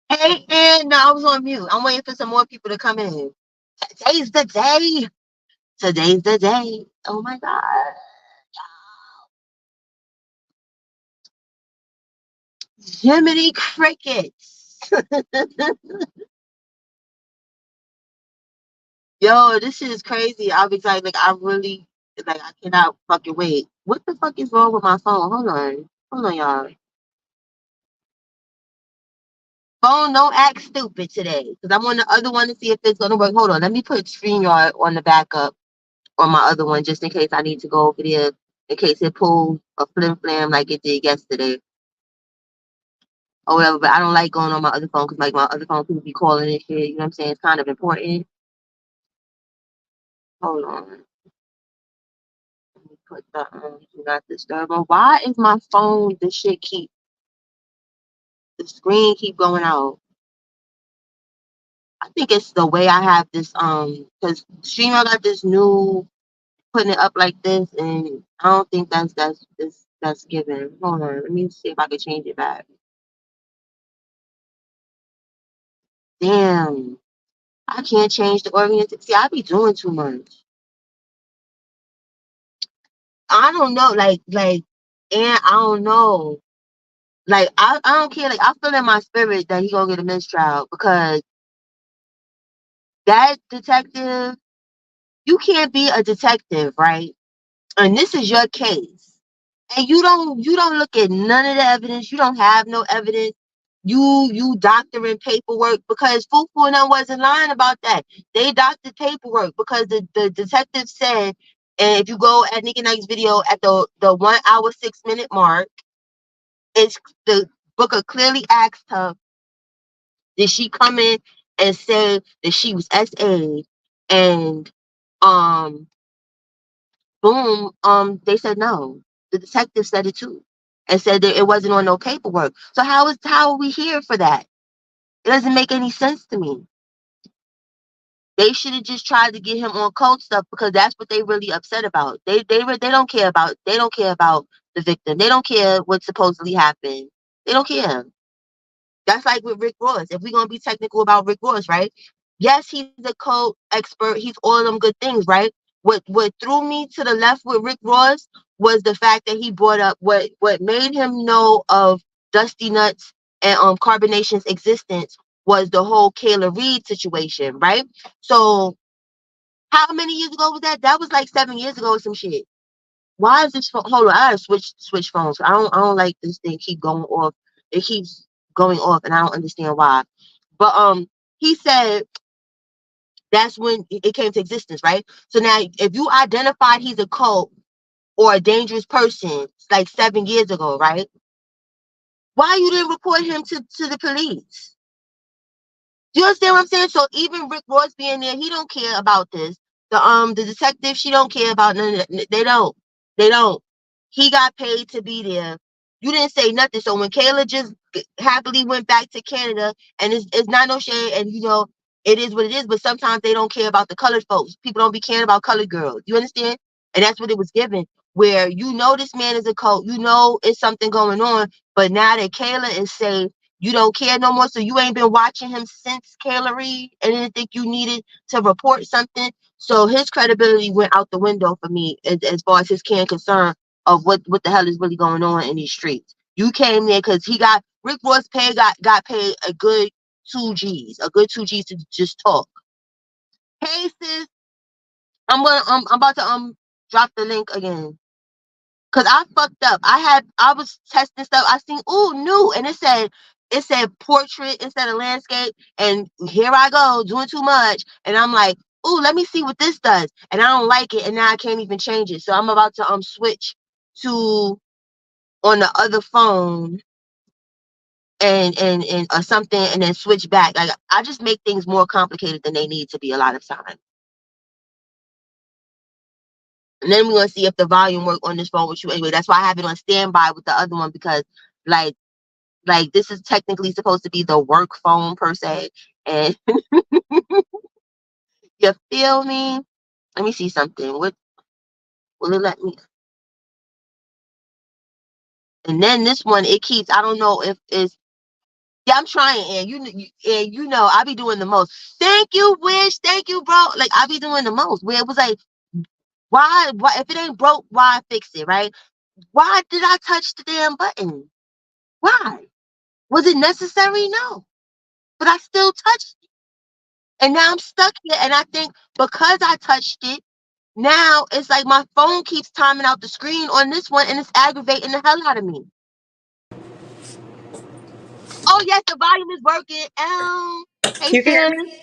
Hey, and no, I was on mute. I'm waiting for some more people to come in. Today's the day. Today's the day. Oh my God. Jiminy Crickets. Yo, this shit is crazy. I'm excited. Like, I really, like, I cannot fucking wait. What the fuck is wrong with my phone? Hold on. Hold on, y'all. Phone, don't act stupid today. Because I'm on the other one to see if it's going to work. Hold on. Let me put StreamYard on the backup on my other one just in case I need to go over there. In case it pulls a flim flam like it did yesterday. Or whatever, but I don't like going on my other phone because like my other phone people be calling and shit. You know what I'm saying? It's kind of important. Hold on. Let me put the do not disturb on. Why is my phone the shit keep the screen keep going out? I think it's the way I have this because Streamer got this new putting it up like this and I don't think that's given. Hold on, let me see if I can change it back. Damn. I can't change the orientation. See, I be doing too much. I don't know, and I don't know. Like, I don't care. Like, I feel in my spirit that he gonna get a mistrial because that detective, you can't be a detective, right? And this is your case. And you don't look at none of the evidence. You don't have no evidence. You doctoring paperwork because Fufu and I wasn't lying about that. They doctored paperwork because the detective said, and if you go at Nick and Knight's video at the 1 hour 6 minute mark, it's the booker clearly asked her, did she come in and say that she was SA? And um boom, they said no. The detective said it too. And said that it wasn't on no paperwork. So how are we here for that? It doesn't make any sense to me. They should have just tried to get him on code stuff because that's what they really upset about. They don't care about the victim. They don't care what supposedly happened. They don't care. That's like with Rick Ross. If we're gonna be technical about Rick Ross, right? Yes, he's a code expert. He's all of them good things, right? What threw me to the left with Rick Ross was the fact that he brought up what made him know of Dusty Nuts and Carbonation's existence was the whole Kayla Reed situation, right? So how many years ago was that? That was like 7 years ago or some shit. Why is this phone? Hold on, I gotta switch phones. I don't like this thing keep going off. It keeps going off, and I don't understand why. But he said that's when it came to existence, right? So now, if you identified he's a cult or a dangerous person, like 7 years ago, right? Why you didn't report him to the police? Do you understand what I'm saying? So even Rick Ross being there, he don't care about this. The detective, she don't care about none of that. They don't. They don't. He got paid to be there. You didn't say nothing. So when Kayla just happily went back to Canada, and it's not no shade, and it is what it is. But sometimes they don't care about the colored folks. People don't be caring about colored girls. You understand? And that's what it was given. Where this man is a cult, it's something going on. But now that Kayla is safe, you don't care no more. So you ain't been watching him since Kayla Reed and didn't think you needed to report something. So his credibility went out the window for me as far as his care and concern of what the hell is really going on in these streets. You came there because Rick Ross got paid a good 2 G's, to just talk. Hey sis, I'm about to drop the link again. Cause I fucked up. I was testing stuff. I seen new, and it said portrait instead of landscape, and here I go doing too much, and I'm like, let me see what this does, and I don't like it, and now I can't even change it. So I'm about to switch to on the other phone and or something, and then switch back. Like I just make things more complicated than they need to be a lot of times. And then we're gonna see if the volume work on this phone with you anyway. That's why I have it on standby with the other one because like this is technically supposed to be the work phone per se. And you feel me? Let me see something. What will it let me? And then this one, it keeps. I don't know if it's Yeah, I'm trying, and you know, I be doing the most. Thank you, Wish. Thank you, bro. Like I be doing the most. Where it was like, why if it ain't broke, why fix it, right? Why did I touch the damn button? Why? Was it necessary? No. But I still touched it. And now I'm stuck here. And I think because I touched it, now it's like my phone keeps timing out the screen on this one and it's aggravating the hell out of me. Oh yes, the volume is working. Hey You can hear sis. me?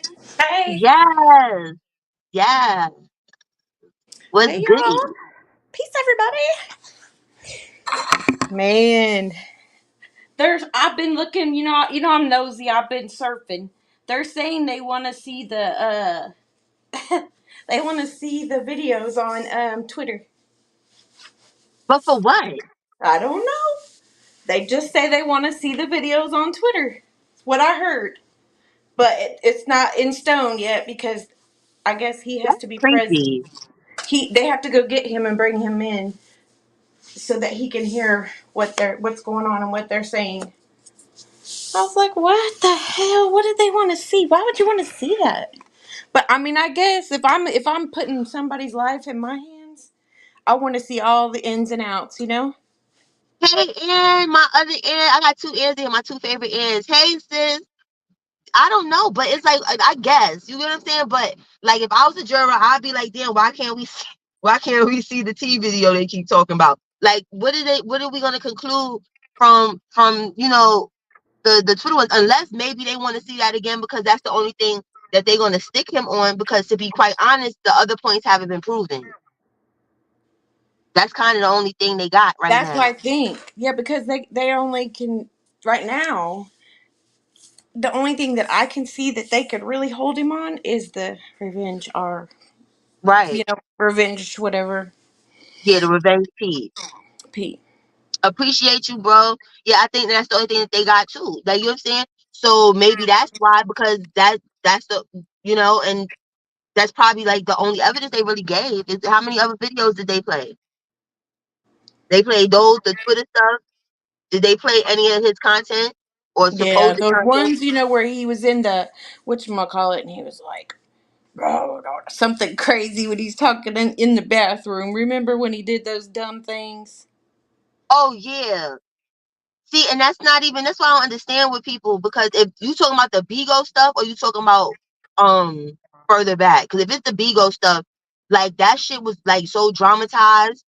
Hey. Yes. Yeah. What's Hey, y'all. goody? Peace, everybody. Man, I've been looking, I'm nosy. I've been surfing. They're saying they want to see they want to see the videos on Twitter. But for what? I don't know. They just say they want to see the videos on Twitter. That's what I heard. But it's not in stone yet because I guess he has That's to be present. creepy. They have to go get him and bring him in so that he can hear what's going on and what they're saying. I was like, what the hell? What did they want to see? Why would you want to see that? But I mean, I guess if I'm putting somebody's life in my hands, I want to see all the ins and outs, you know? Hey, Ann, my other Ann. I got two Anns here, my two favorite Anns. Hey, sis. I don't know, but it's like I guess you know what I'm saying. But like, if I was a juror, I'd be like, damn, why can't we see the T video they keep talking about? Like, what are we gonna conclude from the Twitter ones? Unless maybe they want to see that again because that's the only thing that they're gonna stick him on. Because to be quite honest, the other points haven't been proven. That's kind of the only thing they got right That's what now. I think. Yeah, because they only can right now. The only thing that I can see that they could really hold him on is the revenge or Right. revenge whatever. Yeah, the revenge piece. Pete. Appreciate you, bro. Yeah, I think that's the only thing that they got too. Like you know what I'm saying? So maybe that's why, because that's the and that's probably like the only evidence they really gave. Is how many other videos did they play? They played those, the Twitter stuff. Did they play any of his content or Yeah, supposed those content? ones, where he was in the whatchamacallit and he was like something crazy when he's talking in the bathroom. Remember when he did those dumb things? Oh yeah. See, and that's why I don't understand with people, because if you talking about the Bigo stuff or you talking about further back. Because if it's the Bigo stuff, like that shit was like so dramatized.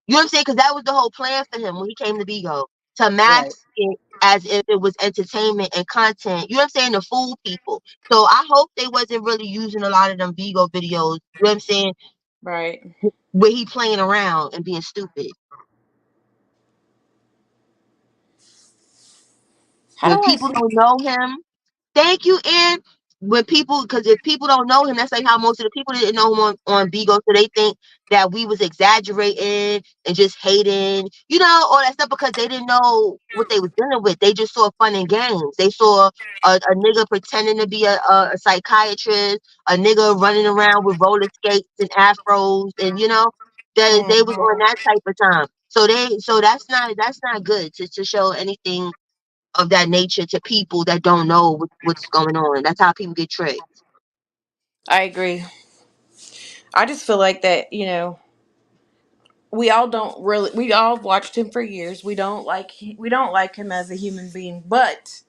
You know what I'm saying? Because that was the whole plan for him when he came to Bigo, to Right. mask it as if it was entertainment and content. You know what I'm saying? To fool people. So I hope they wasn't really using a lot of them Bigo videos. You know what I'm saying? Right. Where he playing around and being stupid. How When do I people see? don't know him, thank you, and when people, because if people don't know him, that's like how most of the people didn't know him on Bigo, so they think that we was exaggerating and just hating, all that stuff, because they didn't know what they was dealing with. They just saw fun and games. They saw a nigga pretending to be a psychiatrist, a nigga running around with roller skates and afros, and they was on Mhm. that type of time. So that's not good to show anything of that nature to people that don't know what's going on. That's how people get tricked. I agree. I just feel like that, we all watched him for years. We don't like him as a human being, but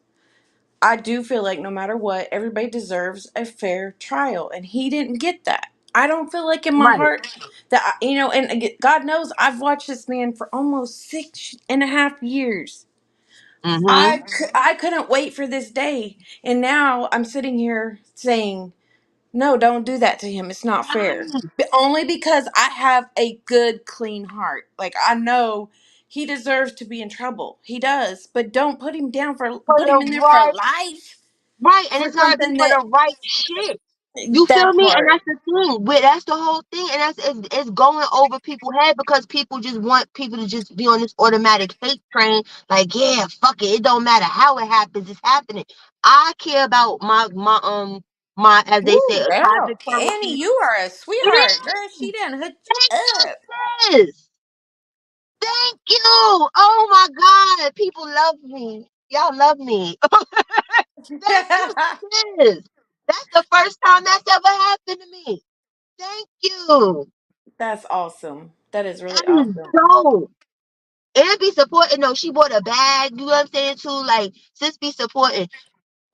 I do feel like no matter what, everybody deserves a fair trial, and he didn't get that. I don't feel like in my Right. heart that and God knows I've watched this man for almost 6.5 years. Mm-hmm. I couldn't wait for this day, and now I'm sitting here saying, no, don't do that to him. It's not fair. Right. But only because I have a good, clean heart. Like I know he deserves to be in trouble. He does, but don't For put him the in there for right, life right, and for it's gotta be something for that the right shit. You feel that me? And part. that's the thing. That's the whole thing. And it's going over people's head, because people just want people to just be on this automatic hate train. Like, yeah, fuck it. It don't matter how it happens. It's happening. I care about my, as they say, Woo, a girl, cosmic Annie, currency. you are a It sweetheart, girl. She is. done hooked Thank you you, up. sis. Thank you. Oh my God. People love me. Y'all love me. Thank you, sis. That's the first time that's ever happened to me. Thank you. That's awesome. That is really That is awesome. dope. And be supporting though. She bought a bag, you know what I'm saying, too? Like, sis be supporting.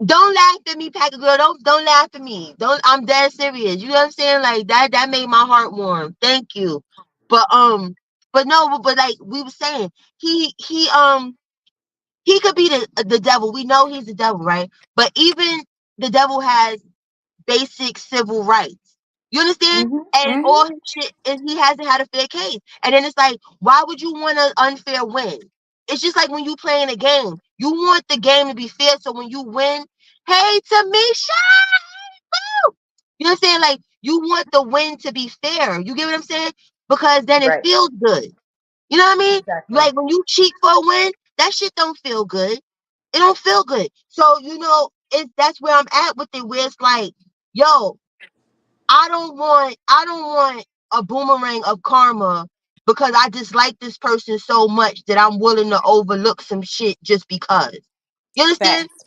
Don't laugh at me, Packer girl. Don't laugh at me. Don't I'm dead serious. You know what I'm saying? Like that made my heart warm. Thank you. But but no, but like we were saying, he could be the devil. We know he's the devil, right? But even the devil has basic civil rights. You understand? Mhm. And Mhm. all his shit is he hasn't had a fair case. And then it's like, why would you want an unfair win? It's just like when you playing a game. You want the game to be fair. So when you win, hey Tamisha, you know what I'm saying? Like you want the win to be fair. You get what I'm saying? Because then it Right. feels good. You know what I mean? Exactly. Like when you cheat for a win, that shit don't feel good. It don't feel good. So that's where I'm at with it. Where it's like, yo, I don't want a boomerang of karma because I dislike this person so much that I'm willing to overlook some shit just because. You understand? Facts.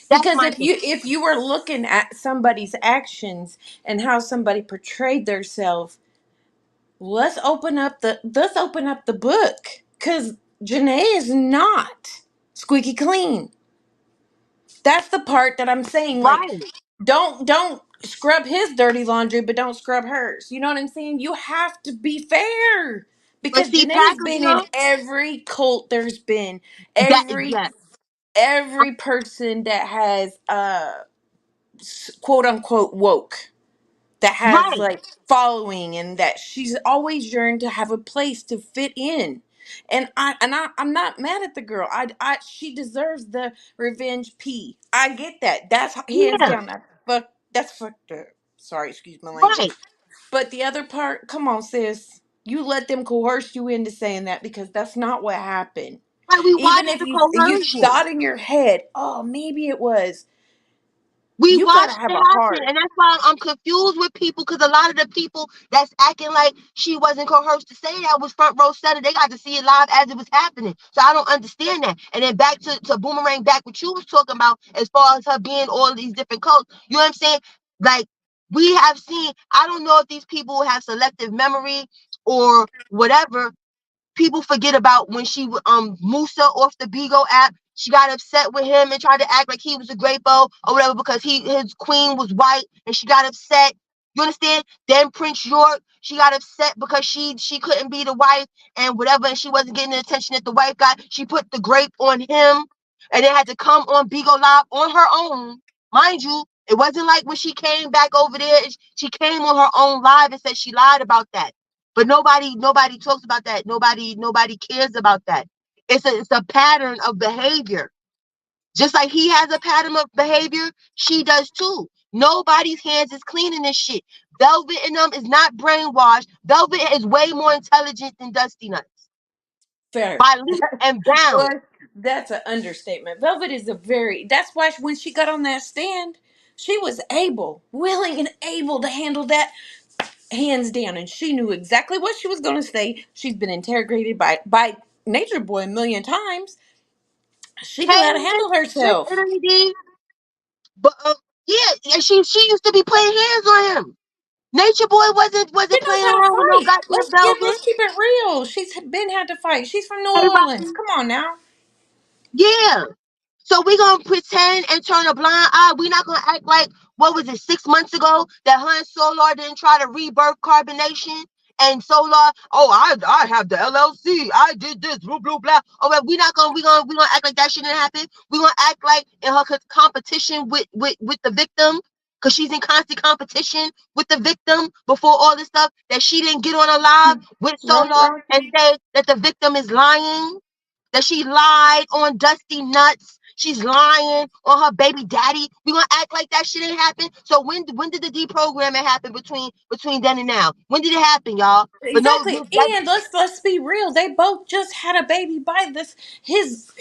That's Because my if thing. you were looking at somebody's actions and how somebody portrayed themselves, let's open up the book. Cause Janae is not squeaky clean. That's the part that I'm saying. Like, Right. don't scrub his dirty laundry, but don't scrub hers. You know what I'm saying? You have to be fair. But Because see, Janae's Packer been in girl, every cult there's been. that Every yes. every person that has quote unquote woke, that has Right. like following, and that she's always yearned to have a place to fit in. I'm not mad at the girl. I She deserves the revenge p. I get that. That's hands Yeah. down. That's fucked up. Sorry, excuse my language. Right. But the other part, come on, sis. You let them coerce you into saying that, because that's not what happened. Right. We Even watched if the you coercion. thought in your head, oh, maybe it was, We you gotta watched have it a happen, heart. and that's why I'm confused with people because a lot of the people that's acting like she wasn't coerced to say that was front row center. They got to see it live as it was happening, so I don't understand that. And then back to boomerang, back what you was talking about as far as her being all of these different cults. You know what I'm saying? Like we have seen. I don't know if these people have selective memory or whatever, people forget about when she Musa off the Bigo app. She got upset with him and tried to act like he was a great beau or whatever because his queen was white and she got upset. You understand? Then Prince York, she got upset because she couldn't be the wife and whatever, and she wasn't getting the attention that the wife got. She put the grape on him and then had to come on Bigo Live on her own. Mind you, it wasn't like when she came back over there, she came on her own live and said she lied about that. But nobody talks about that. Nobody cares about that. It's a pattern of behavior. Just like he has a pattern of behavior, she does too. Nobody's hands is clean in this shit. Velvet in them is not brainwashed. Velvet is way more intelligent than Dusty Nuts Fair. by leaps and bounds. Boy, that's an understatement. Velvet is a very. That's why when she got on that stand, she was able, willing, and able to handle that hands down, and she knew exactly what she was going to say. She's been interrogated by Nature Boy a million times. She knew Hey, how to handle Miss herself. Italy D, but yeah, she used to be playing hands on him. Nature Boy wasn't She wasn't knows playing how to around with no fight. goddamn Let's Velvet. keep it real. She's been had to fight. She's from New Hey, Orleans. Bobby. Come on now. Yeah. So we gonna pretend and turn a blind eye. We not gonna act like what was it 6 months ago that her and Solar didn't try to rebirth carbonation and Solar. Oh, I have the LLC. I did this. Blah blah blah. Oh, well, we gonna act like that shit didn't happen. We gonna act like in her competition with the victim. Cause she's in constant competition with the victim before all this stuff that she didn't get on a live with Right, Solar right. and say that the victim is lying, that she lied on Dusty Nuts. She's lying on her baby daddy. We gonna act like that shit ain't happen. So when did the deprogramming happen between then and now? When did it happen, y'all? But no, Exactly. And let's be real. They both just had a baby by this his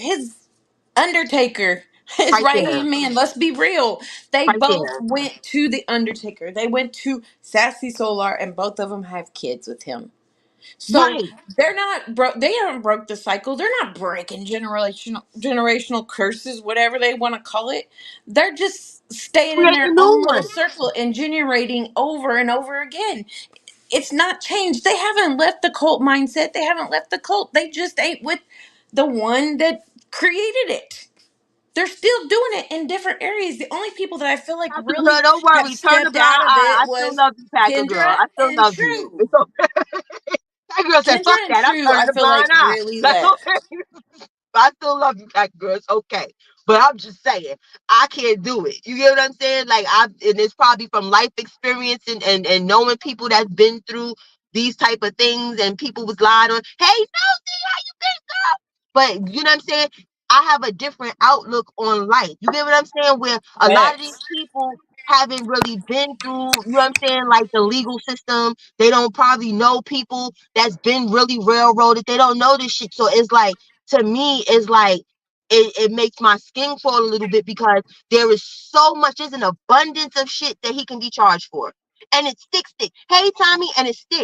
Undertaker. His right right there, hand man. Let's be real. They right both there. went to the Undertaker. They went to Sassy Solar, and both of them have kids with him. So Right. they're not broke. They haven't broke the cycle. They're not breaking generational curses, whatever they want to call it. They're just staying in their Creating new own little ones. circle and generating over and over again. It's not changed. They haven't left the cult mindset. They haven't left the cult. They just ain't with the one that created it. They're still doing it in different areas. The only people that I feel like Packer girl, really don't have worry. Turn the stepped blind out of eye. it I still was love you, Packer girl. Kendra I still and love you. True. It's okay. That girl said, Kendra fuck and that. I'm True, turning I the feel like blind eye. really That's left. okay. I still love you, Packer girl. It's okay. But I'm just saying, I can't do it. You get what I'm saying? Like and it's probably from life experience and knowing people that's been through these type of things and people was lied on. Hey, Nosy, how you been, girl? But you know what I'm saying? I have a different outlook on life. You get what I'm saying? Where a lot of these Facts. people haven't really been through, you know what I'm saying, like the legal system. They don't probably know people that's been really railroaded. They don't know this shit. So it's like, to me, it's like, it makes my skin crawl a little bit because there is so much, there's an abundance of shit that he can be charged for. And it sticks. Hey, Tommy, and it sticks.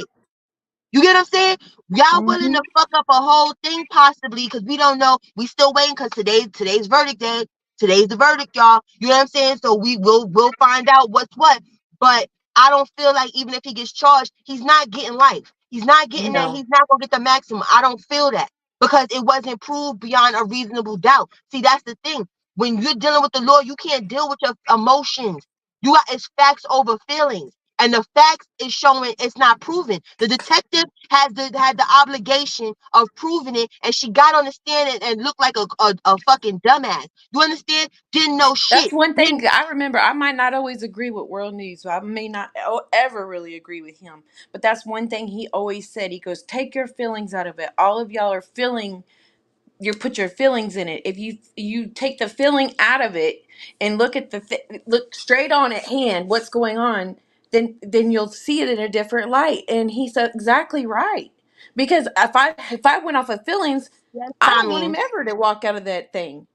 You get what I'm saying? Y'all willing Hmm. to fuck up a whole thing possibly because we don't know. We still waiting because today's verdict day. Today's the verdict, y'all. You know what I'm saying? So we'll find out what's what. But I don't feel like even if he gets charged, he's not getting life. He's not getting that. No. He's not gonna get the maximum. I don't feel that because it wasn't proved beyond a reasonable doubt. See, that's the thing. When you're dealing with the law, you can't deal with your emotions. You got it's facts over feelings. And the facts is showing it's not proven. The detective had the obligation of proving it, and she got on the stand and looked like a fucking dumbass. You understand? Didn't know That's shit. one Didn't thing I remember. I might not always agree with World News, so I may not ever really agree with him. But that's one thing he always said. He goes, "Take your feelings out of it. All of y'all are feeling. You put your feelings in it. If you take the feeling out of it and look at look straight on at hand, what's going on, then you'll see it in a different light." And he's exactly right. Because if I went off of feelings, yes, I don't want Tommy. him ever to walk out of that thing.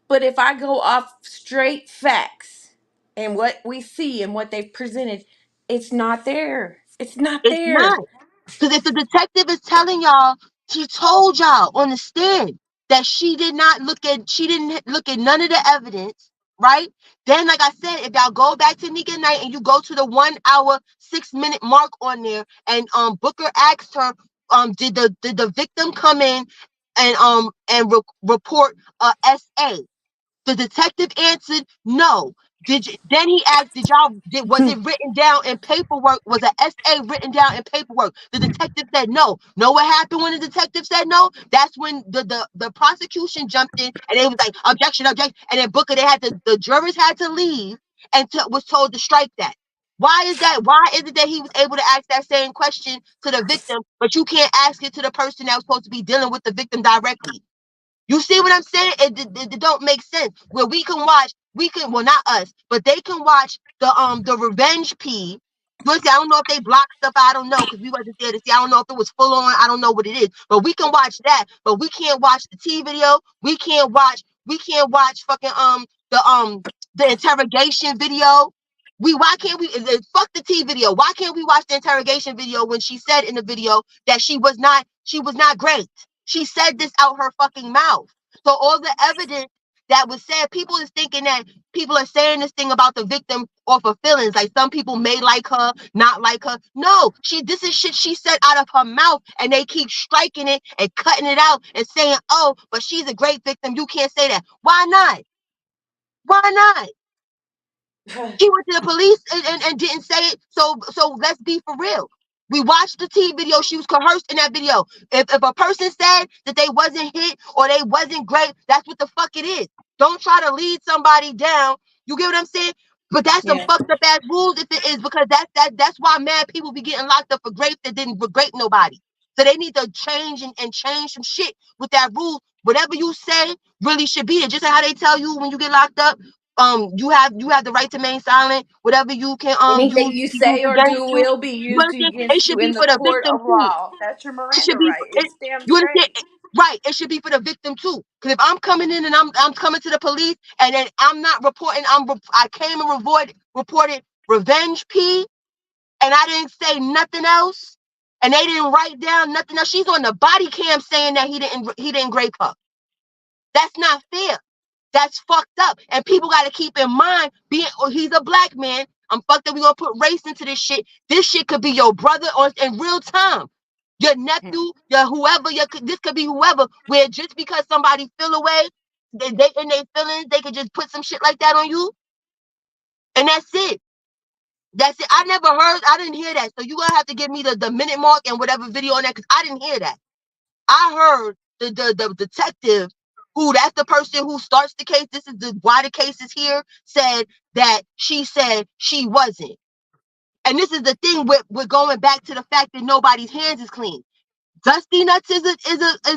But if I go off straight facts and what we see and what they've presented, it's not there. It's not It's there. not. Because if the detective is telling y'all, she told y'all on the stand that she didn't look at none of the evidence, right? Then, like I said, if y'all go back to Nika Night and you go to the 1 hour, 6 minute mark on there, and Booker asked her, did the victim come in and report a SA? The detective answered no. Then he asked, was it written down in paperwork? Was a SA written down in paperwork? The detective said no. Know what happened when the detective said no? That's when the prosecution jumped in and they was like, objection, objection. And then Booker, the jurors had to leave and was told to strike that. Why is that? Why is it that he was able to ask that same question to the victim, but you can't ask it to the person that was supposed to be dealing with the victim directly? You see what I'm saying? It don't make sense. Where well, not us, but they can watch the Revenge P. You see, I don't know if they blocked stuff. I don't know because we wasn't there to see. I don't know if it was full on. I don't know what it is, but we can watch that. But we can't watch the T video. We can't watch fucking the interrogation video. Why can't we fuck the T video? Why can't we watch the interrogation video when she said in the video that she was not great? She said this out her fucking mouth. So all the evidence that was said, people is thinking that people are saying this thing about the victim off of feelings. Like some people may like her, not like her. No, this is shit she said out of her mouth, and they keep striking it and cutting it out and saying, "Oh, but she's a great victim. You can't say that." Why not? Why not? She went to the police and didn't say it. So let's be for real. We watched the T video. She was coerced in that video. If a person said that they wasn't hit or they wasn't great, that's what the fuck it is. Don't try to lead somebody down. You get what I'm saying? But that's some Yeah. fucked up ass rules if it is, because that's why mad people be getting locked up for grape that didn't grape nobody. So they need to change and change some shit with that rule. Whatever you say really should be there. Just like how they tell you when you get locked up, you have the right to remain silent. Whatever you can Anything use you to use say or against do you. will be You used understand? It against should you be in the for the court victim of too. law. That's your It should Miranda be right. for it. It's damn You understand? straight. Right. It should be for the victim too. Because if I'm coming in and I'm coming to the police and then I'm not reporting, I came and reported revenge P and I didn't say nothing else. And they didn't write down nothing. Now she's on the body cam saying that he didn't grape her. That's not fair. That's fucked up. And people got to keep in mind, he's a black man. I'm fucked up. We're going to put race into this shit. This shit could be your brother or in real time. Your nephew, your whoever, this could be whoever, where just because somebody feel away, they in their feelings, they could just put some shit like that on you. And that's it. That's it. I didn't hear that. So you're going to have to give me the minute mark and whatever video on that, because I didn't hear that. I heard the detective, who that's the person who starts the case. This is why the case is here. Said that she said she wasn't, and this is the thing. We're going back to the fact that nobody's hands is clean. Dusty Nuts is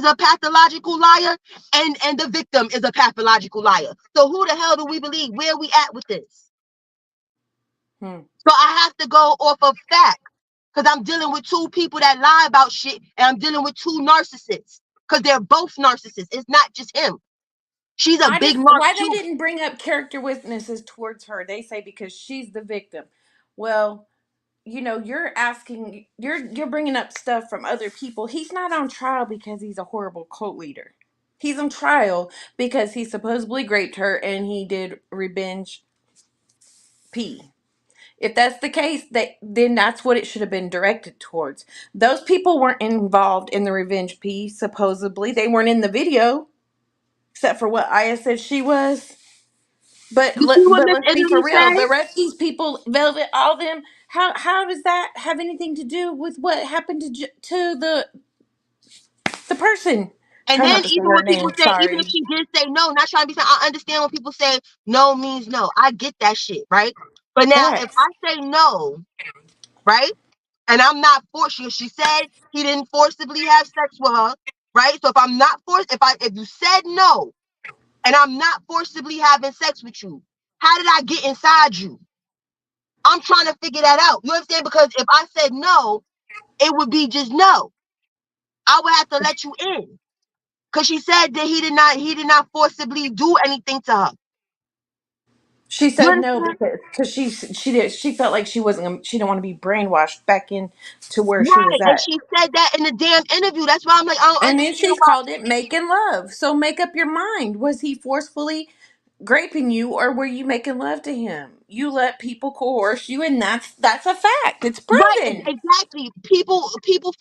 a pathological liar, and the victim is a pathological liar. So who the hell do we believe? Where are we at with this? So I have to go off of facts. Because I'm dealing with two people that lie about shit, and I'm dealing with two narcissists. Because they're both narcissists. It's not just him. She's a big narc Why they too. didn't bring up character witnesses towards her? They say because she's the victim. Well, you're bringing up stuff from other people. He's not on trial because he's a horrible cult leader. He's on trial because he supposedly raped her and he did revenge P. If that's the case, then that's what it should have been directed towards. Those people weren't involved in the revenge P. Supposedly, they weren't in the video, except for what Aya said she was. But You see what Miss let's be for Italy real. said? The rest of these people, Velvet, all them, how does that have anything to do with what happened to the person? And Try then not to say even her when people name. say, even if Sorry. she did say no, not trying to be, I understand when people say no means no. I get that shit, right? But now if Facts. I say no, right? And I'm not forced, she said he didn't forcibly have sex with her, right? So if I'm not forced, if you said no, and I'm not forcibly having sex with you, how did I get inside you? I'm trying to figure that out. You understand? Because if I said no, it would be just no. I would have to let you in. Because she said that he did not forcibly do anything to her. She You said no understand? because she felt like she didn't want to be brainwashed back in to where she Right. was And at. she said that in the damn interview. That's why I'm like, I don't And then understand she's why. called it making love. So make up your mind. Was he forcefully graping you or were you making love to him? You let people coerce you and that's a fact. It's Right, proven. exactly. People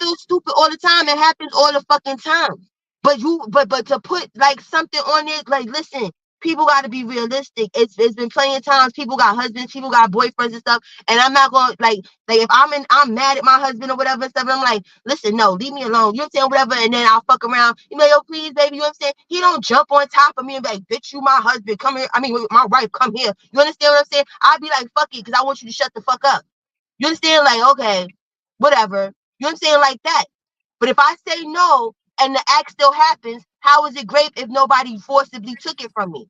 feel stupid all the time. It happens all the fucking time. But to put like something on it, like listen, people got to be realistic. It's been plenty of times people got husbands, people got boyfriends and stuff, and I'm not going like if I'm mad at my husband or whatever and stuff, and I'm like, listen, no, leave me alone. You know what I'm saying? Whatever, and then I'll fuck around. You know, yo, please, baby. You know what I'm saying? He don't jump on top of me and be like, bitch, you my husband. Come here. I mean, my wife, come here. You understand what I'm saying? I'd be like, fuck it, because I want you to shut the fuck up. You understand? Like, okay, whatever. You know what I'm saying? Like that. But if I say no and the act still happens, how is it great if nobody forcibly took it from me?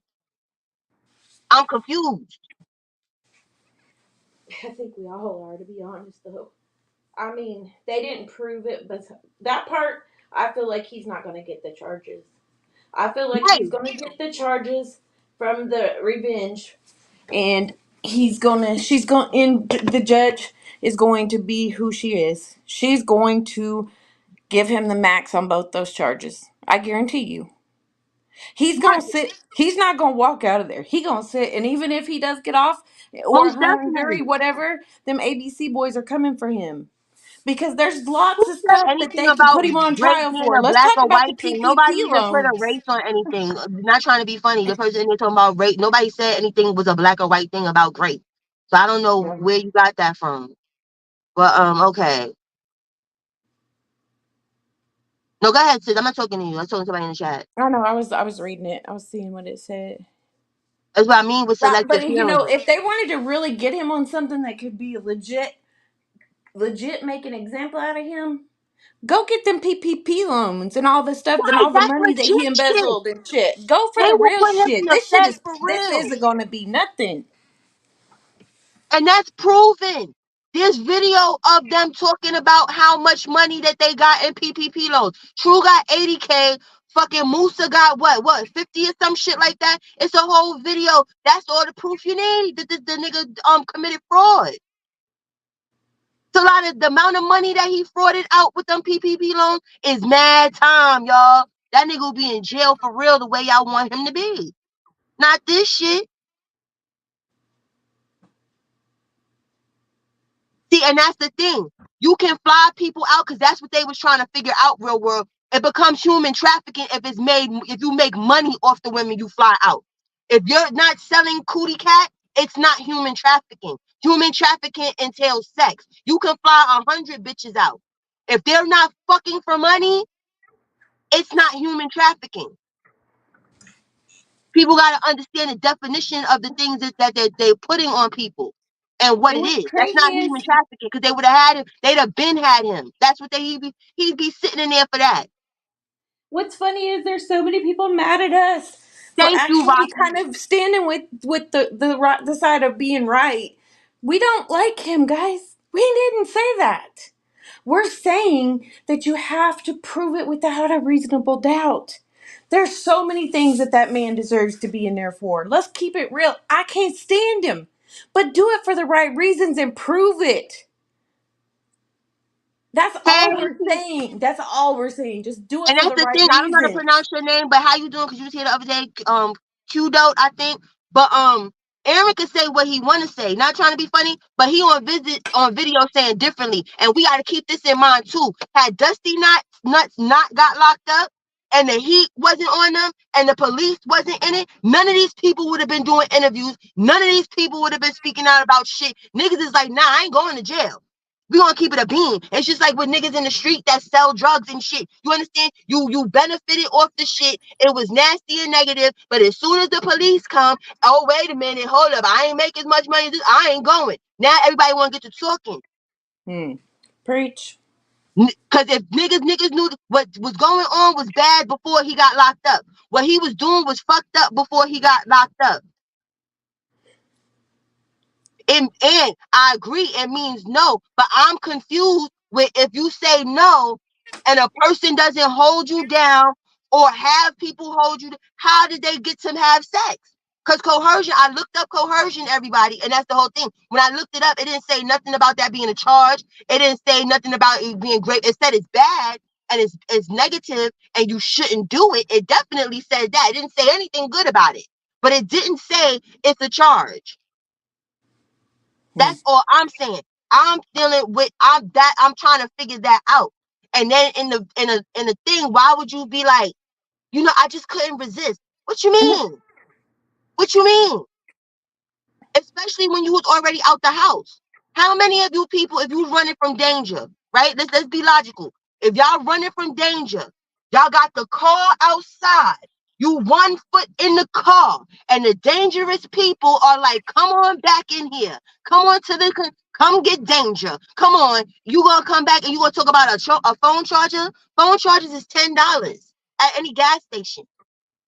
I'm confused. I think we all are, to be honest, though. I mean, they didn't prove it, but that part, I feel like he's not going to get the charges. I feel like he's Right. going to get the charges from the revenge, and she's going, and the judge is going to be who she is. She's going to give him the max on both those charges. I guarantee you. He's gonna Right. sit. He's not gonna walk out of there. He gonna sit, and even if he does get off or a Most hung jury, definitely. whatever, them ABC boys are coming for him because there's Who lots of said stuff that anything they could about put him on race trial being for. a Let's black talk or about the white thing? Nobody PPP even put a loans. race on anything. Not trying to be funny. The person they're talking about race, nobody said anything was a black or white thing about grape. So I don't know where you got that from. But okay. No, go ahead, sis. I'm not talking to you. I'm talking to somebody in the chat. I know. I was reading it. I was seeing what it said. That's what I mean with But selective hearing. if they wanted to really get him on something that could be legit, make an example out of him, go get them PPP loans and all the stuff and Right, all the that's money that legit he shit. embezzled and shit. Go for They the will real put him shit. in effect for This real. isn't gonna be nothing. And that's proven. There's video of them talking about how much money that they got in PPP loans. True got 80K. Fucking Musa got what, 50 or some shit like that. It's a whole video. That's all the proof you need that the nigga committed fraud. So a lot of the amount of money that he frauded out with them PPP loans is mad time, y'all. That nigga will be in jail for real the way y'all want him to be. Not this shit. See, and that's the thing. You can fly people out because that's what they was trying to figure out, real world. It becomes human trafficking if you make money off the women you fly out. If you're not selling cootie cat, it's not human trafficking. Human trafficking entails sex. You can fly 100 bitches out. If they're not fucking for money, it's not human trafficking. People got to understand the definition of the things that they're putting on people and what And it what's is. That's not crazy human is trafficking because they would have had him. They'd have been had him. That's what he'd be sitting in there for that. what's funny is there's so many people mad at us for Thank you, actually Rocky. kind of standing with the side of being right. We don't like him, guys. We didn't say that. We're saying that you have to prove it without a reasonable doubt. There's so many things that that man deserves to be in there for. Let's keep it real. I can't stand him, but do it for the right reasons and prove it. That's Hey, all we're saying. That's all we're saying. Just do it and for that's the the right thing. I don't know how to reasons. pronounce your name, but how you doing? Because you was here the other day. Q Dot, I think. But Aaron can say what he want to say. Not trying to be funny, but he on video saying differently. And we got to keep this in mind too. Had Dusty Nuts not got locked up, and the heat wasn't on them, and the police wasn't in it, none of these people would have been doing interviews. None of these people would have been speaking out about shit. Niggas is like, nah, I ain't going to jail. We gonna keep it a bean. It's just like with niggas in the street that sell drugs and shit. You understand? You benefited off the shit. It was nasty and negative, but as soon as the police come, oh wait a minute, hold up, I ain't make as much money as this. I ain't going. Now everybody wanna get to talking. Hmm. Preach. Cause if niggas knew what was going on was bad before he got locked up. What he was doing was fucked up before he got locked up. And I agree, it means no, but I'm confused with if you say no and a person doesn't hold you down or have people hold you, how did they get to have sex? Because coercion, I looked up coercion, everybody, and that's the whole thing. When I looked it up, it didn't say nothing about that being a charge. It didn't say nothing about it being great. It said it's bad and it's negative and you shouldn't do it. It definitely said that. It didn't say anything good about it, but it didn't say it's a charge. Hmm. That's all I'm saying. I'm trying to figure that out. And then in the thing, why would you be like, I just couldn't resist? What you mean? What you mean? Especially when you was already out the house. How many of you people, if you running from danger, right? Let's be logical. If y'all running from danger, y'all got the car outside. You 1 foot in the car, and the dangerous people are like, "Come on back in here. Come on come get danger. Come on, you gonna come back and you gonna talk about a phone charger? Phone chargers is $10 at any gas station,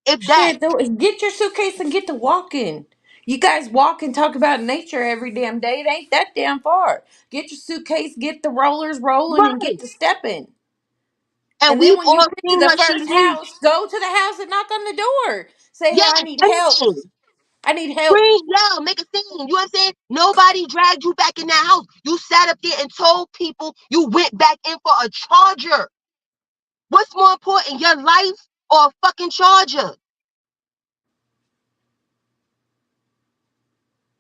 if that." Shit, get your suitcase and get to walking. You guys walk and talk about nature every damn day. It ain't that damn far. Get your suitcase, get the rollers rolling, and get Right. to stepping. And And then we've when you all get to seen the what she first needs. house, go to the house and knock on the door. Say, hey, Yeah, I need help. anything. I need help. Scream, yell, make a scene. You know what I'm saying? Nobody dragged you back in that house. You sat up there and told people you went back in for a charger. What's more important, your life or a fucking charger?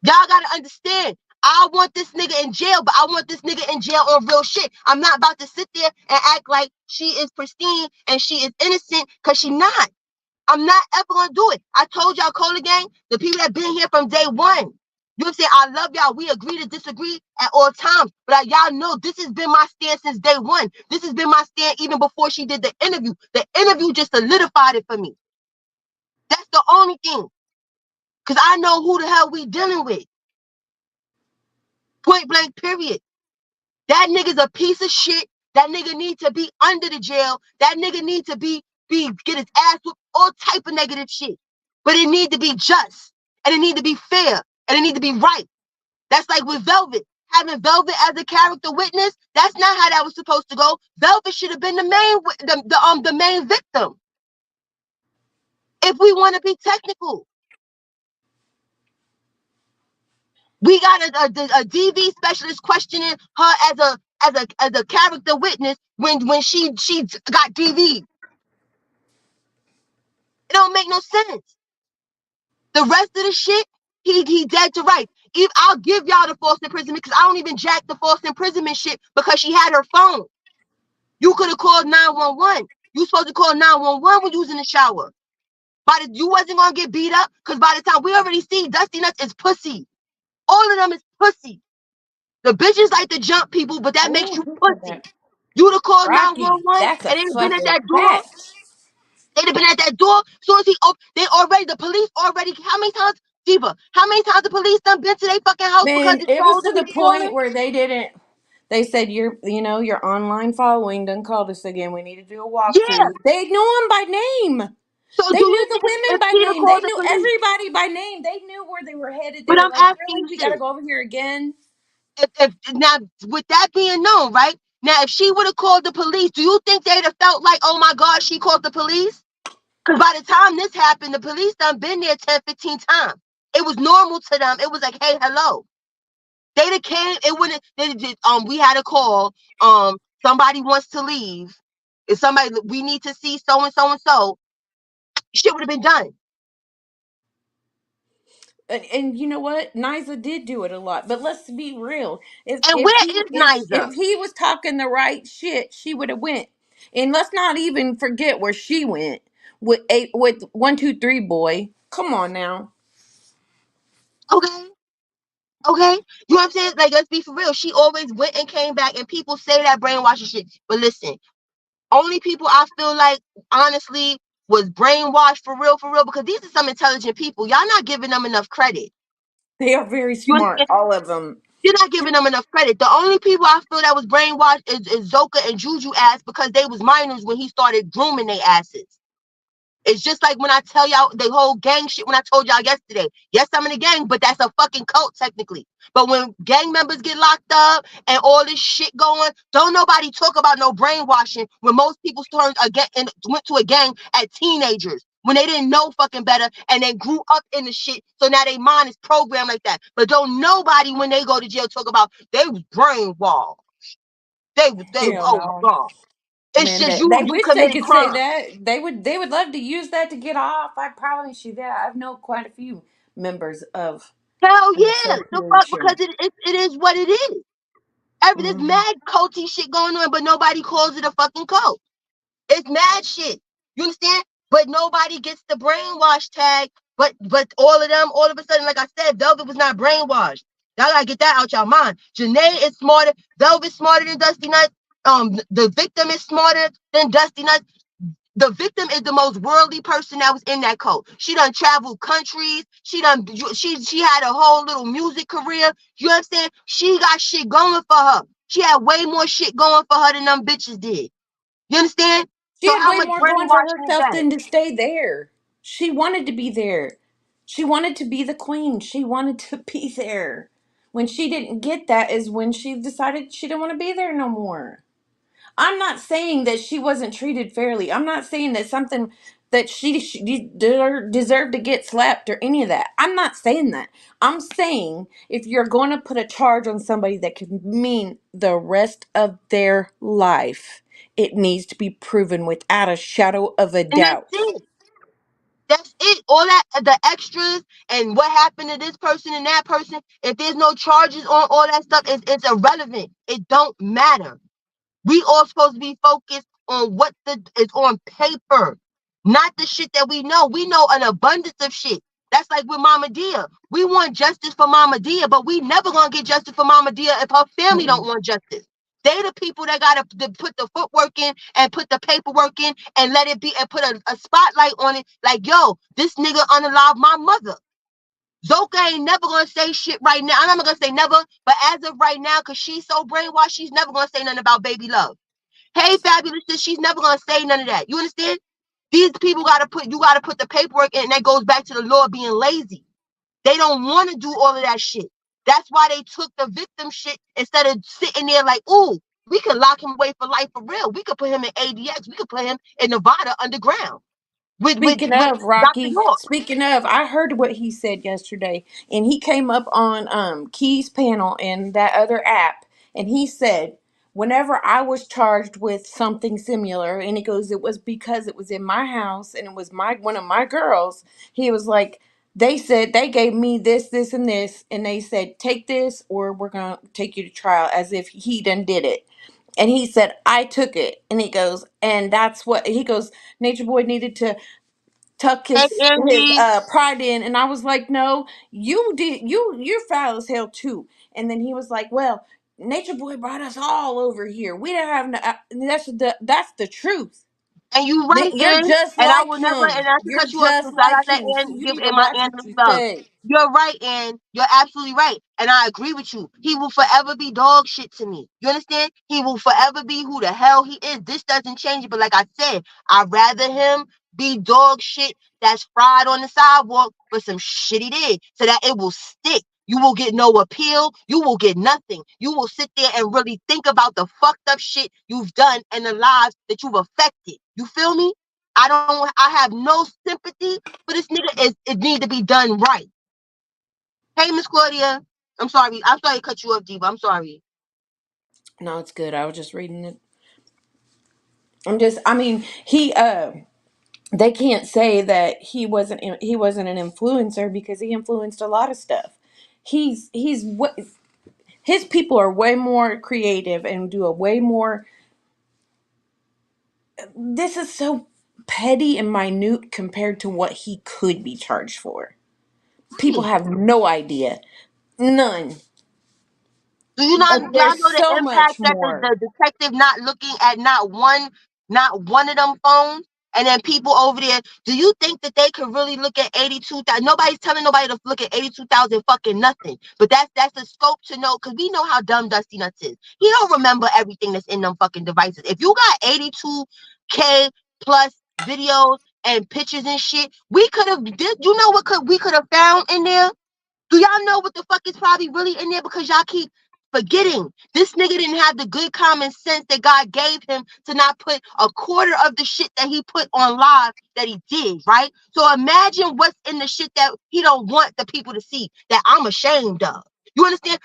Y'all gotta understand. I want this nigga in jail, but I want this nigga in jail on real shit. I'm not about to sit there and act like she is pristine and she is innocent because she not. I'm not ever gonna do it. I told y'all, Cola Gang, the people that been here from day one. You know what I'm saying? I love y'all. We agree to disagree at all times. But y'all know this has been my stand since day one. This has been my stand even before she did the interview. The interview just solidified it for me. That's the only thing. Because I know who the hell we dealing with. Point blank, period. That nigga's a piece of shit. That nigga need to be under the jail. That nigga need to be get his ass with all type of negative shit. But it need to be just. And it need to be fair. And it need to be right. That's like with Velvet. Having Velvet as a character witness, that's not how that was supposed to go. Velvet should have been the main victim. If we want to be technical. We got a DV specialist questioning her as a character witness when she got DV. It don't make no sense. The rest of the shit, he dead to rights. If I'll give y'all the false imprisonment because I don't even jack the false imprisonment shit because she had her phone. You could have called 911. You supposed to call 911 when you was in the shower. You wasn't gonna get beat up because by the time we already see Dusty Nuts is pussy. All of them is pussy. The bitches like to jump people, but that makes Oh, you who said pussy. that? You'd have called Rocky, 911 that's a and they'd been at fucking that door. fact. They'd have been at that door. Soon as he opened, the police already, how many times, Diva, how many times the police done been to their fucking house because Man, the it was phones to have the been stolen? point where they didn't. They said your online following done called us again. We need to do a Yeah. walkthrough. They knew him by name. So They do you knew the think women if by she'd have name. They called the knew police? everybody by name. They knew where they were headed. They But were I'm like, asking "Really, you we got to this. go over here again." If now with that being known, right? Now if she would have called the police, do you think they'd have felt like, oh my God, she called the police? Because by the time this happened, the police done been there 10, 15 times. It was normal to them. It was like, hey, hello. They'd have came, it wouldn't they did we had a call, somebody wants to leave. If somebody we need to see so and so and so, shit would have been done. And you know what? Niza did do it a lot. But let's be real. If And if where he is if Niza? he was talking the right shit, she would have went. And let's not even forget where she went with 123 boy. Come on now. Okay. Okay. You know what I'm saying? Like, let's be for real. She always went and came back, and people say that brainwashing shit. But listen, only people I feel like honestly was brainwashed for real, because these are some intelligent people. Y'all not giving them enough credit. They are very You smart, understand? all of them. You're not giving them enough credit. The only people I feel that was brainwashed is Zoka and Juju ass because they was minors when he started grooming their asses. It's just like when I tell y'all the whole gang shit when I told y'all yesterday. Yes, I'm in a gang, but that's a fucking cult technically. But when gang members get locked up and all this shit going, don't nobody talk about no brainwashing when most people turned again and went to a gang at teenagers when they didn't know fucking better and they grew up in the shit. So now their mind is programmed like that. But don't nobody when they go to jail talk about they was brainwashed. They Hell oh my no. God. It's Man, just they you wish they committed could say crime. that. They would love to use that to get off. I promise you that. I've known quite a few members of Hell an yeah. The fuck because association. it is what it is. There's Hmm. mad culty shit going on, but nobody calls it a fucking cult. It's mad shit. You understand? But nobody gets the brainwash tag. But all of them, all of a sudden, like I said, Velvet was not brainwashed. Y'all gotta get that out y'all mind. Janae is smarter. Velvet's smarter than Dusty Nuts. The victim is smarter than Dusty Nuts. The victim is the most worldly person that was in that cult. She done traveled countries. She had a whole little music career. You understand? She got shit going for her. She had way more shit going for her than them bitches did. You understand? She So had how way much more going for brainwashing is herself that? than to stay there. She wanted to be there. She wanted to be the queen. She wanted to be there. When she didn't get that is when she decided she didn't want to be there no more. I'm not saying that she wasn't treated fairly. I'm not saying that something that she deserved to get slapped or any of that. I'm not saying that. I'm saying if you're going to put a charge on somebody that could mean the rest of their life, it needs to be proven without a shadow of a And that's doubt. it. That's it. All that the extras and what happened to this person and that person. If there's no charges on all that stuff, it's irrelevant. It don't matter. We all supposed to be focused on what is on paper, not the shit that we know. We know an abundance of shit. That's like with Mama Dia. We want justice for Mama Dia, but we never gonna get justice for Mama Dia if her family don't Mm-mm. want justice. They the people that gotta put the footwork in and put the paperwork in and let it be and put a spotlight on it. Like, yo, this nigga unalived my mother. Zoka ain't never gonna say shit right now. I'm not gonna say never, but as of right now, cause she's so brainwashed, she's never gonna say nothing about baby love. Hey, fabulous, she's never gonna say none of that. You understand? These people you gotta put the paperwork in, and that goes back to the law being lazy. They don't want to do all of that shit. That's why they took the victim shit instead of sitting there like, ooh, we could lock him away for life for real. We could put him in ADX. We could put him in Nevada underground. Speaking with of Dr. Rocky, York. speaking of, I heard what he said yesterday, and he came up on Key's panel in that other app, and he said, whenever I was charged with something similar, and he goes, it was because it was in my house and it was my one of my girls. He was like, they said they gave me this, this, and this, and they said take this or we're gonna take you to trial, as if he done did it. And he said, I took it. And he goes, and that's what he goes, Nature Boy needed to tuck Hey, his Andy. pride in. And I was like, no, you did, you're foul as hell too. And then he was like, well, Nature Boy brought us all over here. We didn't have no, that's the truth. And you right, You're Ann. just And I like will never, him. and not to You're cut you off, just since I like let him, so Ann you give need to in my watch Ann what you stuff. say. You're right, Ann. You're absolutely right. And I agree with you. He will forever be dog shit to me. You understand? He will forever be who the hell he is. This doesn't change it. But like I said, I'd rather him be dog shit that's fried on the sidewalk for some shit he did so that it will stick. You will get no appeal. You will get nothing. You will sit there and really think about the fucked up shit you've done and the lives that you've affected. You feel me? I have no sympathy for this nigga. It need to be done right. Hey, Miss Claudia. I'm sorry. I'm sorry to cut you off, Diva. I'm sorry. No, it's good. I was just reading it. I mean, they can't say that he wasn't an influencer because he influenced a lot of stuff. He's what his people are way more creative and do a way more. This is so petty and minute compared to what he could be charged for. People Right. have no idea, none. Do But y'all there's know the so impact much that more. the detective not looking at not one of them phones, and then people over there? Do you think that they could really look at 82,000? Nobody's telling nobody to look at 82,000 fucking nothing. But that's the scope to know, because we know how dumb Dusty Nuts is. He don't remember everything that's in them fucking devices. If you got 82K plus videos and pictures and shit, we could have. You know what we could have found in there? Do y'all know what the fuck is probably really in there? Because y'all keep forgetting. This nigga didn't have the good common sense that God gave him to not put a quarter of the shit that he put on live that he did, right? So imagine what's in the shit that he don't want the people to see, that I'm ashamed of. You understand?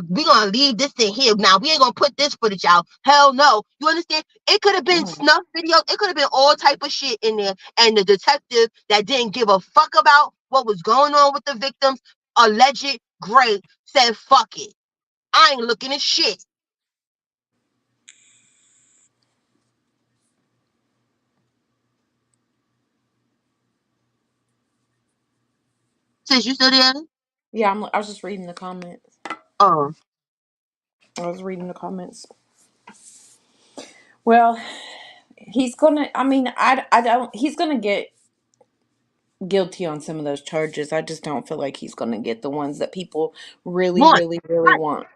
We gonna leave this in here. Now we ain't gonna put this footage out. Hell no. You understand? It could have been Mhm. snuff videos. It could have been all type of shit in there. And the detective that didn't give a fuck about what was going on with the victims, alleged great, said fuck it. I ain't looking at shit. Sis, you still there? Yeah, I was just reading the comments. Oh, I was reading the comments. Well, he's gonna. I mean, I don't. He's gonna get guilty on some of those charges. I just don't feel like he's gonna get the ones that people really, one. really, really Right. want.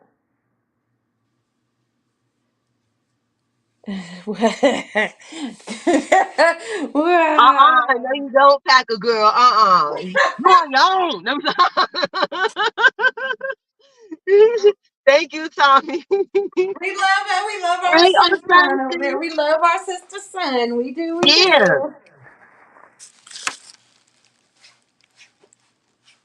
No, you don't pack a girl. You on your own. Thank you, Tommy. We love it. We love our Hey, on sunshine over there. Thursday. We love our sister sun. We do. We Yeah. do.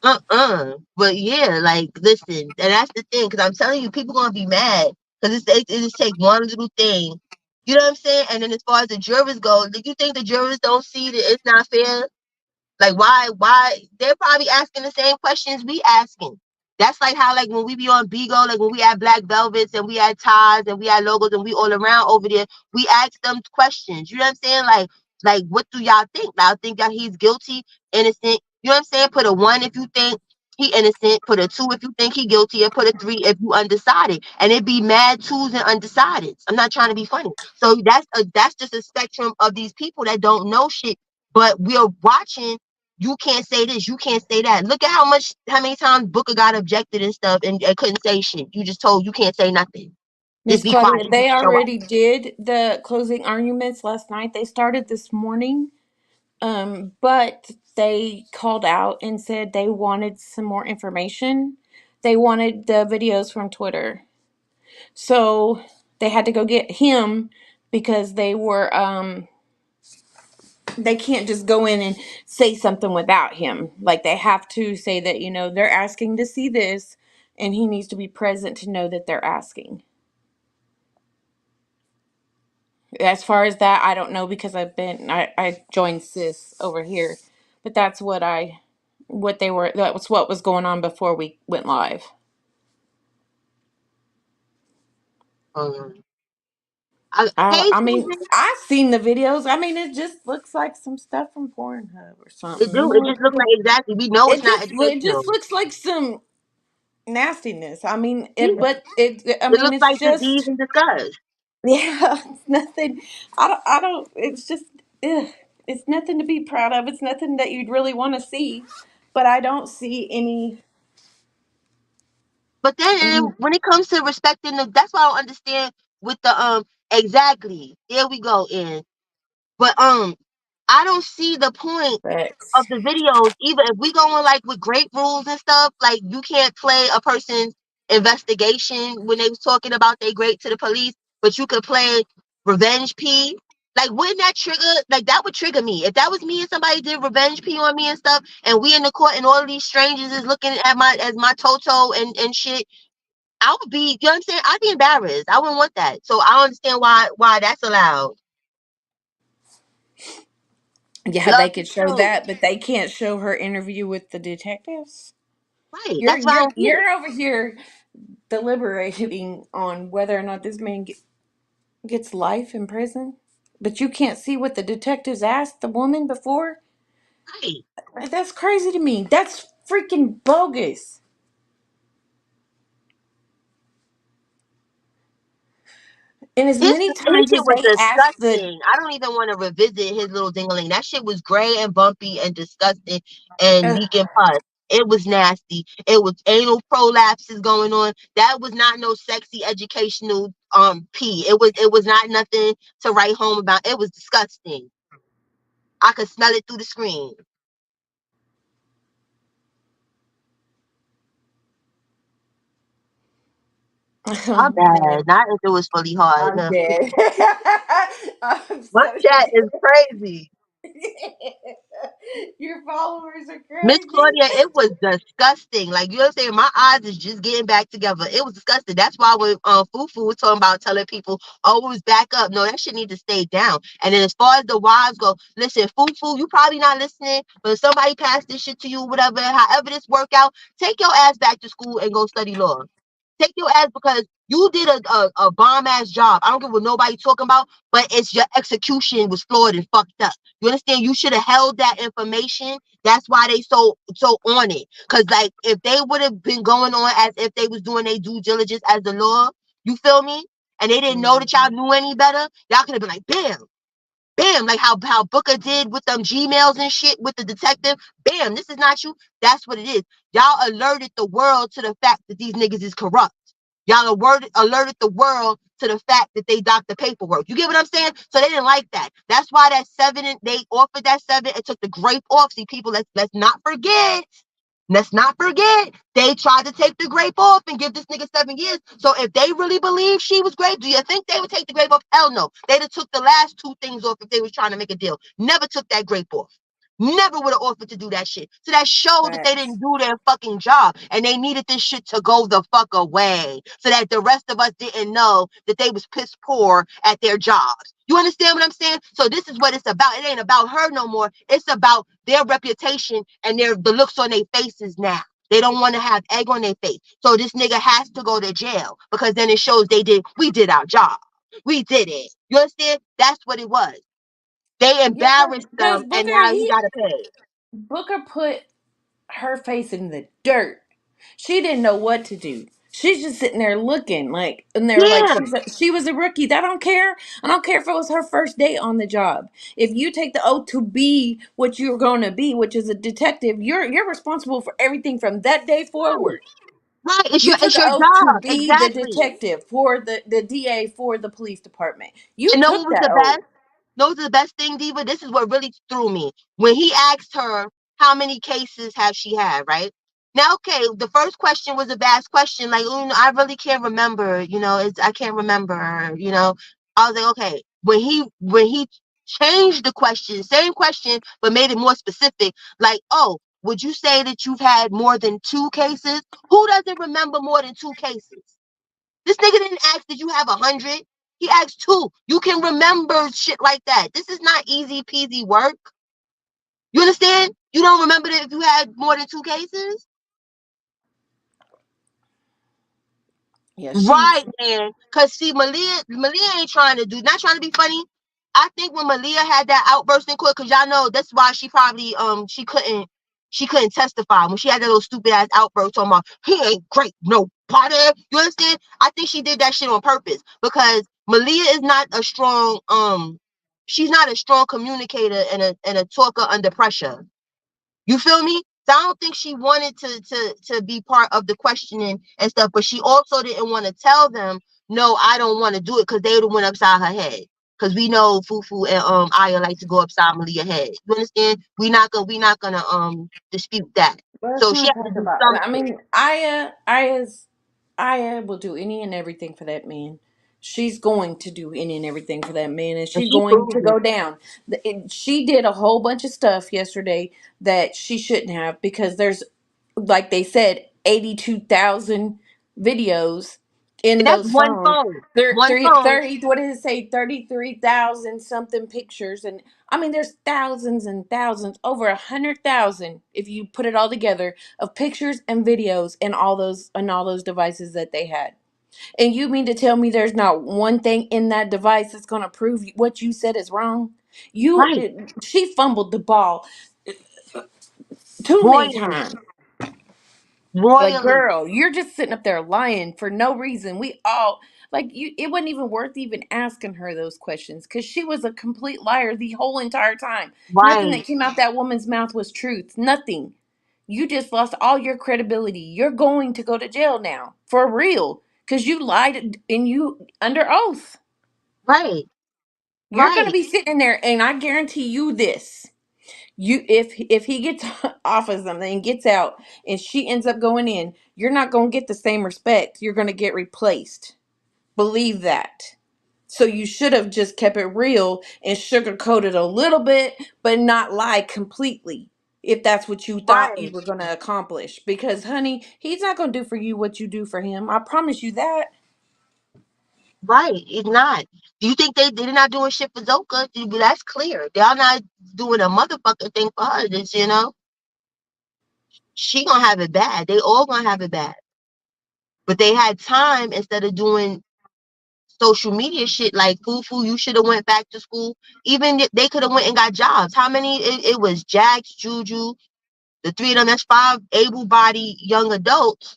But yeah, like, listen, and that's the thing, because I'm telling you, people gonna be mad because it just take one little thing. You know what I'm saying? And then as far as the jurors go, do you think the jurors don't see that it's not fair? Like, why they're probably asking the same questions we asking. That's like how, like, when we be on Bigo, like when we had black velvets and we had ties and we had logos and we all around over there, we ask them questions. You know what I'm saying? Like what do y'all think? Y'all think that he's guilty, innocent? You know what I'm saying? Put a one if you think he innocent, put a two if you think he guilty, and put a three if you undecided. And it be mad twos and undecideds. I'm not trying to be funny. So that's just a spectrum of these people that don't know shit, but we're watching. You can't say this, you can't say that. Look at how many times Booker got objected and stuff and couldn't say shit. You just told you can't say nothing. Just Miss be quiet. Claudia, they Show up. already did the closing arguments last night. They started this morning, but they called out and said they wanted some more information. They wanted the videos from Twitter. So they had to go get him because they were they can't just go in and say something without him. Like they have to say that, they're asking to see this and he needs to be present to know that they're asking. As far as that, I don't know because I joined sis over here, but that's that was what was going on before we went live. Um, I mean, occasionally I've seen the videos. I mean, it just looks like some stuff from Pornhub or it something. do. It just looks like exactly. We know it's not It just educational. looks like some nastiness. I mean, Yeah, I it mean, looks it's like disease just, and disgust. yeah, it's nothing. I don't. It's just, ugh, it's nothing to be proud of. It's nothing that you'd really want to see. But I don't see But then any. when it comes to respecting that's why I don't understand with the exactly. There we go in. But I don't see the point of Facts. the videos, even if we going like with great rules and stuff, like you can't play a person's investigation when they was talking about they great to the police, but you could play revenge P. Like wouldn't that trigger like that would trigger me. If that was me and somebody did revenge P on me and stuff, and we in the court and all of these strangers is looking at my Toto and shit, I would be, you know what I'm saying? I'd be embarrassed. I wouldn't want that. So I don't understand why that's allowed. Yeah, Love they the could show truth. that, but they can't show her interview with the detectives. Right. You're That's why I you're don't get it. you're over here deliberating on whether or not this man gets life in prison, but you can't see what the detectives asked the woman before. Right. That's crazy to me. That's freaking bogus. And as His many his times shit as was they ask the disgusting. I don't even want to revisit his little dingling. That shit was gray and bumpy and disgusting and uh, leaking pus. It was nasty. It was anal prolapses going on. That was not no sexy educational pee. It was not nothing to write home about. It was disgusting. I could smell it through the screen. oh I'm man, bad. Not if it was fully hard. I'm No. dead. I'm My so chat is crazy. Your followers are Miss crazy. Claudia, it was disgusting. Like you know what I'm saying? My eyes is just getting back together. It was disgusting. That's why when Fufu was talking about telling people, oh, it was back up. No, that shit need to stay down. And then as far as the wives go, listen, Fufu, you probably not listening, but if somebody passed this shit to you, whatever, however this work out, take your ass back to school and go study law. Take your ass because you did a bomb ass job. I don't care what nobody talking about, but it's your execution was flawed and fucked up. You understand? You should have held that information. That's why they so on it. Cause like if they would have been going on as if they was doing their due diligence as the law, you feel me? And they didn't know that y'all Mhm. knew any better, y'all could have been like, bam, bam, like how Booker did with them Gmails and shit with the detective. Bam, this is not you. That's what it is. Y'all alerted the world to the fact that these niggas is corrupt. Y'all alerted the world to the fact that they docked the paperwork. You get what I'm saying? So they didn't like that. That's why that 7 and they offered that 7 and took the grape off. See, people, let's not forget. Let's not forget, they tried to take the grape off and give this nigga 7 years. So if they really believe she was grape, do you think they would take the grape off? Hell no. They'd have took the last 2 things off if they was trying to make a deal. Never took that grape off. Never would have offered to do that shit. So that showed that they Facts. didn't do their fucking job. And they needed this shit to go the fuck away. So that the rest of us didn't know that they was piss poor at their jobs. You understand what I'm saying? So this is what it's about. It ain't about her no more. It's about their reputation and the looks on their faces now. They don't want to have egg on their face. So this nigga has to go to jail because then it shows we did our job. We did it. You understand? That's what it was. They Yeah, embarrassed because them and now he gotta pay. Booker put her face in the dirt. She didn't know what to do. She's just sitting there looking like, and they were like, Yeah, she was a rookie. I don't care. I don't care if it was her first day on the job. If you take the oath to be what you're going to be, which is a detective, you're responsible for everything from that day right. forward. Right. It's You your took it's the your oath to job. be the Exactly. detective for the DA for the police department. You And know took what was that the oath. best? Those are the best thing, Diva. This is what really threw me. When he asked her how many cases have she had, right? Now, okay, the first question was a vast question. Like, I really can't remember, I can't remember, I was like, okay. When he Change the question, same question, but made it more specific. Like, oh, would you say that you've had more than 2 cases? Who doesn't remember more than 2 cases? This nigga didn't ask did you have 100. He asked 2. You can remember shit like that. This is not easy peasy work. You understand? You don't remember that if you had more than 2 cases? Yeah, Right, she's man. Cause see, Malia ain't trying to do, not trying to be funny. I think when Malia had that outburst in court, cause y'all know that's why she probably she couldn't testify when she had that little stupid ass outburst talking about he ain't great no party. You understand? I think she did that shit on purpose because Malia is not a strong she's not a strong communicator and a talker under pressure. You feel me? So I don't think she wanted to be part of the questioning and stuff, but she also didn't want to tell them, no, I don't want to do it because they would have went upside her head. Because we know Fufu and Aya like to go upside Malia's head. You understand? We not gonna dispute that. let's So she not had to talk do about. I something. mean, Aya will do any and everything for that man. She's going to do any and everything for that man, and And she's she going to proved it. go down. She did a whole bunch of stuff yesterday that she shouldn't have because there's, like they said, 82,000 videos in And that's those one phones. phone. There, One phone. 30, what did it say? 33,000 something pictures. And I mean, there's thousands and thousands, over 100,000, if you put it all together, of pictures and videos and all those devices that they had. And you mean to tell me there's not one thing in that device that's going to prove what you said is wrong? Right. She fumbled the ball too many Royally. times. Like, Royally. girl, you're just sitting up there lying for no reason. We all, like, you, it wasn't even worth even asking her those questions because she was a complete liar the whole entire time. Nothing Right. that came out that woman's mouth was truth. Nothing. You just lost all your credibility. You're going to go to jail now for real because you lied and you under oath. Right. You're going to Right. be sitting there, and I guarantee you this: if he gets off of something and gets out and she ends up going in, you're not going to get the same respect. You're going to get replaced. Believe that. So you should have just kept it real and sugarcoated a little bit, but not lie completely, if that's what you thought you Right. were going to accomplish. Because honey, he's not going to do for you what you do for him. I promise you that. Right, it's not. Do you think they're not doing shit for Zoka? That's clear. They're not doing a motherfucking thing for her. She gonna have it bad. They all gonna have it bad. But they had time instead of doing social media shit like Fufu. You should have went back to school. Even they could have went and got jobs. How many? It was Jax, Juju, the three of them. That's 5 able-bodied young adults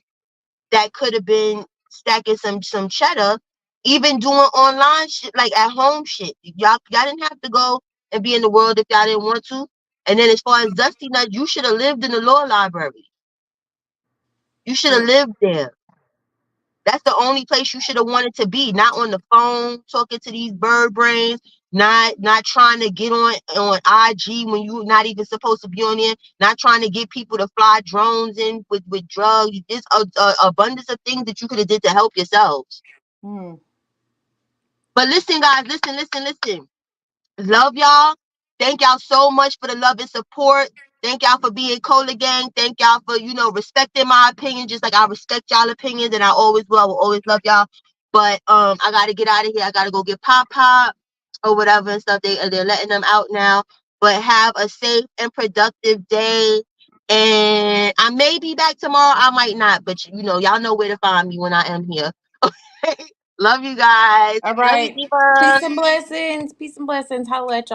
that could have been stacking some cheddar, even doing online shit like at home shit. Y'all didn't have to go and be in the world if y'all didn't want to. And then as far as Dusty Nut, you should have lived in the law library. You should have Mm, lived there. That's the only place you should have wanted to be, not on the phone talking to these bird brains, not trying to get on IG when you're not even supposed to be on there, not trying to get people to fly drones in with drugs. There's a abundance of things that you could have did to help yourselves. mm. But listen, guys, listen. Love y'all. Thank y'all so much for the love and support. Thank y'all for being Cola Gang. Thank y'all for, respecting my opinion, just like I respect y'all opinions, and I always will. I will always love y'all. But I gotta get out of here. I gotta go get Pop or whatever and stuff. They're letting them out now. But have a safe and productive day. And I may be back tomorrow. I might not, but y'all know where to find me when I am here. Love you guys. All Love you, right. Diva. Peace and blessings. Peace and blessings. Holla at y'all.